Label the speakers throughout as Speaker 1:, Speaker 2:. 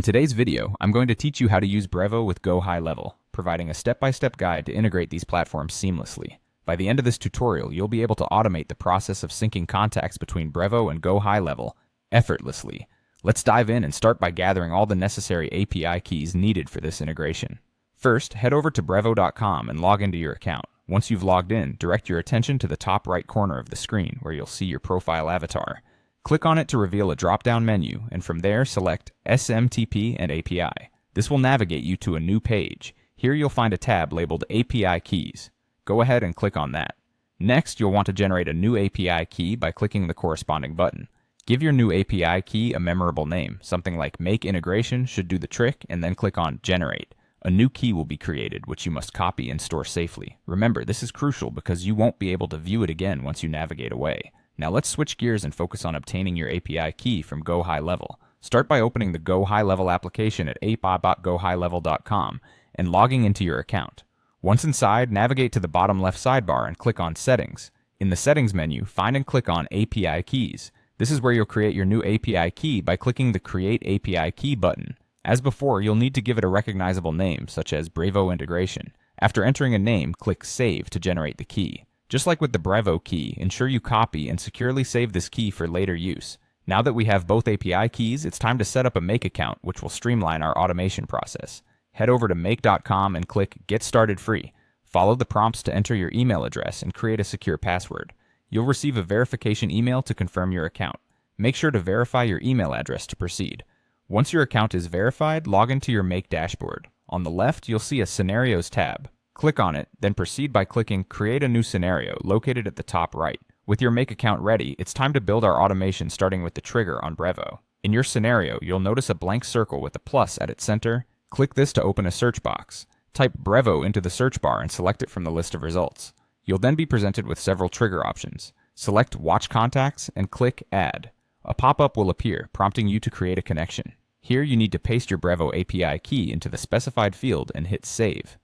Speaker 1: In today's video, I'm going to teach you how to use Brevo with GoHighLevel, providing a step-by-step guide to integrate these platforms seamlessly. By the end of this tutorial, you'll be able to automate the process of syncing contacts between Brevo and GoHighLevel effortlessly. Let's dive in and start by gathering all the necessary API keys needed for this integration. First, head over to brevo.com and log into your account. Once you've logged in, direct your attention to the top right corner of the screen where you'll see your profile avatar. Click on it to reveal a drop-down menu, and from there select SMTP and API. This will navigate you to a new page. Here you'll find a tab labeled API Keys. Go ahead and click on that. Next, you'll want to generate a new API key by clicking the corresponding button. Give your new API key a memorable name. Something like Make Integration should do the trick, and then click on Generate. A new key will be created, which you must copy and store safely. Remember, this is crucial because you won't be able to view it again once you navigate away. Now let's switch gears and focus on obtaining your API key from GoHighLevel. Start by opening the GoHighLevel application at api.gohighlevel.com and logging into your account. Once inside, navigate to the bottom left sidebar and click on Settings. In the Settings menu, find and click on API Keys. This is where you'll create your new API key by clicking the Create API Key button. As before, you'll need to give it a recognizable name, such as Brevo Integration. After entering a name, click Save to generate the key. Just like with the Brevo key, ensure you copy and securely save this key for later use. Now that we have both API keys, it's time to set up a Make account, which will streamline our automation process. Head over to make.com and click Get Started Free. Follow the prompts to enter your email address and create a secure password. You'll receive a verification email to confirm your account. Make sure to verify your email address to proceed. Once your account is verified, log into your Make dashboard. On the left, you'll see a Scenarios tab. Click on it, then proceed by clicking Create a New Scenario located at the top right. With your Make account ready, it's time to build our automation starting with the trigger on Brevo. In your scenario, you'll notice a blank circle with a plus at its center. Click this to open a search box. Type Brevo into the search bar and select it from the list of results. You'll then be presented with several trigger options. Select Watch Contacts and click Add. A pop-up will appear, prompting you to create a connection. Here you need to paste your Brevo API key into the specified field and hit Save.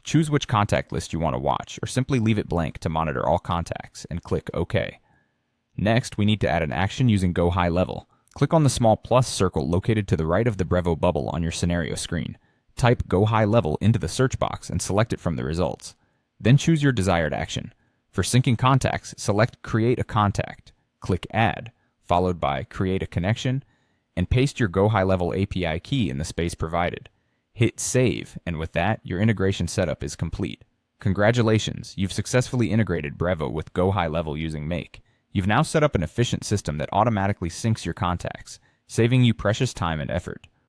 Speaker 1: Choose which contact list you want to watch, or simply leave it blank to monitor all contacts, and click OK. Next, we need to add an action using GoHighLevel. Click on the small plus circle located to the right of the Brevo bubble on your scenario screen. Type GoHighLevel into the search box and select it from the results. Then choose your desired action. For syncing contacts, select Create a Contact. Click Add, followed by Create a Connection, and paste your GoHighLevel API key in the space provided. Hit Save, and with that, your integration setup is complete. Congratulations, you've successfully integrated Brevo with GoHighLevel using Make. You've now set up an efficient system that automatically syncs your contacts, saving you precious time and effort.